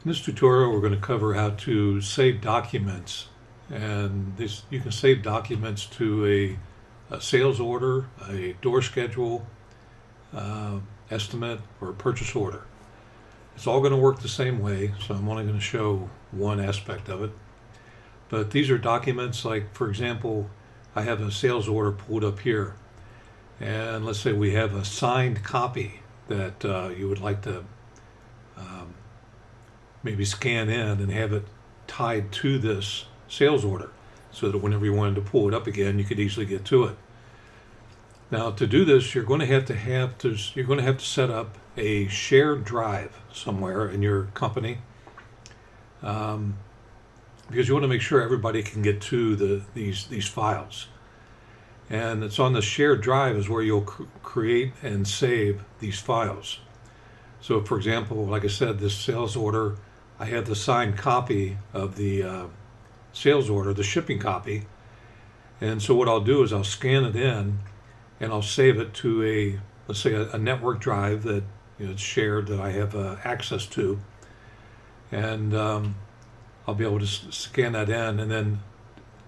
In this tutorial, we're going to cover how to save documents. And this, you can save documents to a sales order, a door schedule, estimate, or a purchase order. It's all going to work the same way, so I'm only going to show one aspect of it. But these are documents like, for example, I have a sales order pulled up here. And let's say we have a signed copy that you would like to maybe scan in and have it tied to this sales order so that whenever you wanted to pull it up again, you could easily get to it. Now, to do this, you're going to have to set up a shared drive somewhere in your company, because you want to make sure everybody can get to these files. And it's on the shared drive is where you'll create and save these files. So, for example, like I said, this sales order, I have the signed copy of the sales order, the shipping copy. And so what I'll do is I'll scan it in and I'll save it to let's say a network drive that it's shared that I have access to. And I'll be able to scan that in and then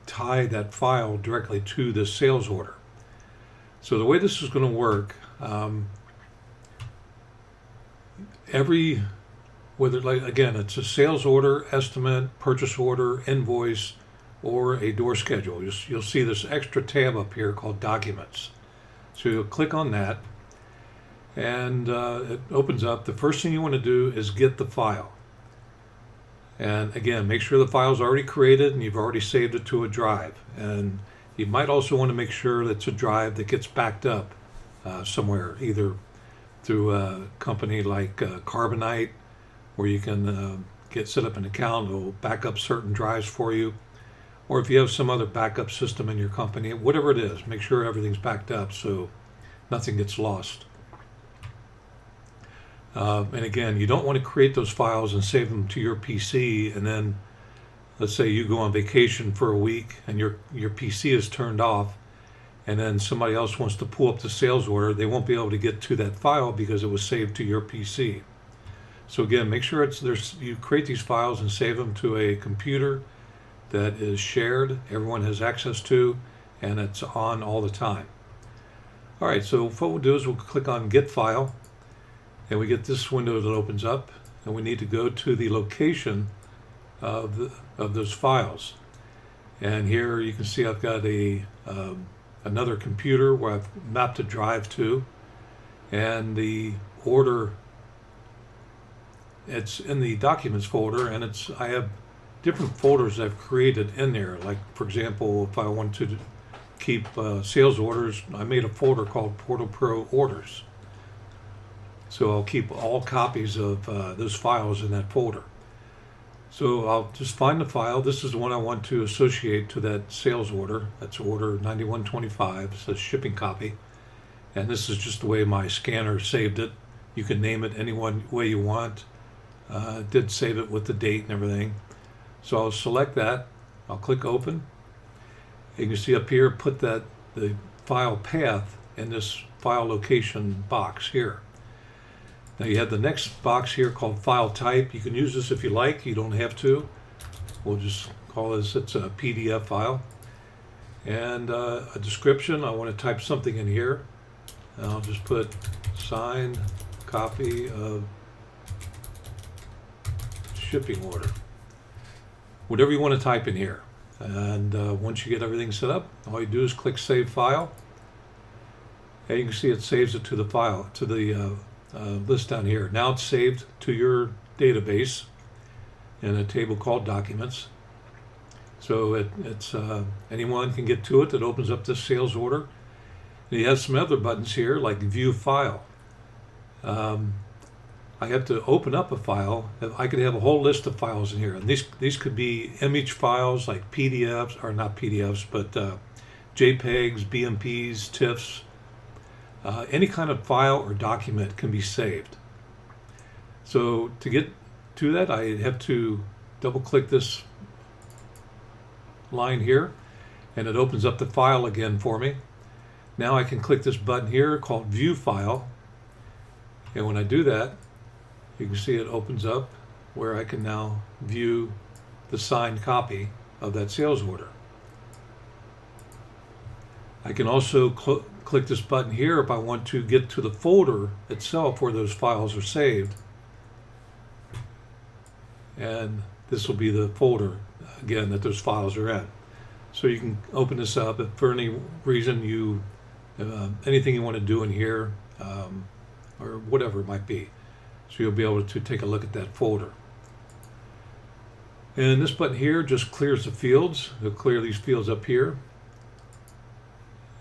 tie that file directly to the sales order. So the way this is going to work, whether, like, again, it's a sales order, estimate, purchase order, invoice, or a door schedule. You'll see this extra tab up here called Documents. So you'll click on that, and it opens up. The first thing you want to do is get the file. And again, make sure the file's already created and you've already saved it to a drive. And you might also want to make sure that it's a drive that gets backed up somewhere, either through a company like Carbonite, where you can set up an account that will back up certain drives for you. Or if you have some other backup system in your company, whatever it is, make sure everything's backed up so nothing gets lost. And again, you don't want to create those files and save them to your PC, and then let's say you go on vacation for a week and your PC is turned off, and then somebody else wants to pull up the sales order, they won't be able to get to that file because it was saved to your PC. So again, make sure you create these files and save them to a computer that is shared, everyone has access to, and it's on all the time. All right, so what we'll do is we'll click on Get File, and we get this window that opens up, and we need to go to the location of those files. And here you can see I've got another computer where I've mapped a drive to, and the order, it's in the Documents folder, and I have different folders I've created in there. Like, for example, if I want to keep sales orders, I made a folder called Portal Pro Orders. So I'll keep all copies of those files in that folder. So I'll just find the file. This is the one I want to associate to that sales order. That's order 9125. It says shipping copy. And this is just the way my scanner saved it. You can name it any one way you want. It did save it with the date and everything. So I'll select that. I'll click Open. You can see up here, put the file path in this file location box here. Now you have the next box here called File Type. You can use this if you like. You don't have to. We'll just call this, it's a PDF file. And a description, I want to type something in here. And I'll just put signed copy of shipping order. Whatever you want to type in here. And once you get everything set up, all you do is click Save File. And you can see it saves it to the file, to the list down here. Now it's saved to your database in a table called Documents. So it's anyone can get to it. That opens up this sales order. And you have some other buttons here like View File. I have to open up a file. I could have a whole list of files in here, and these could be image files like PDFs, or not PDFs, but JPEGs, BMPs, TIFFs. Any kind of file or document can be saved. So to get to that, I have to double click this line here, and it opens up the file again for me. Now I can click this button here called View File, and when I do that, you can see it opens up where I can now view the signed copy of that sales order. I can also click this button here if I want to get to the folder itself where those files are saved. And this will be the folder, again, that those files are in. So you can open this up if for any reason you, anything you want to do in here, or whatever it might be. So you'll be able to take a look at that folder. And this button here just clears the fields. It'll clear these fields up here.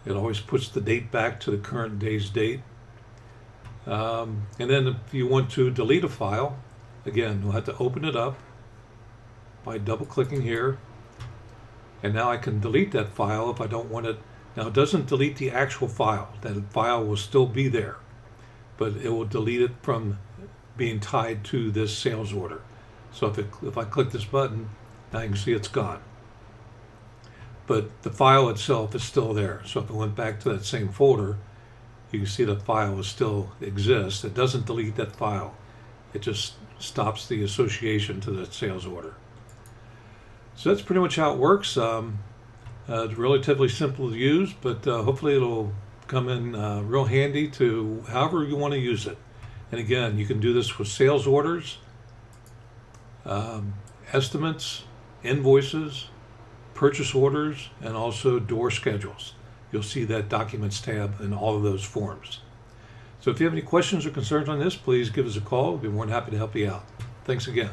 It always puts the date back to the current day's date. And then if you want to delete a file, again, you'll have to open it up by double clicking here. And now I can delete that file if I don't want it. Now it doesn't delete the actual file. That file will still be there, but it will delete it from being tied to this sales order. So if I click this button, now you can see it's gone. But the file itself is still there. So if I went back to that same folder, you can see the file still exists. It doesn't delete that file. It just stops the association to that sales order. So that's pretty much how it works. It's relatively simple to use, but hopefully it'll come in real handy to however you want to use it. And again, you can do this with sales orders, estimates, invoices, purchase orders, and also door schedules. You'll see that Documents tab in all of those forms. So if you have any questions or concerns on this, please give us a call. We'll be more than happy to help you out. Thanks again.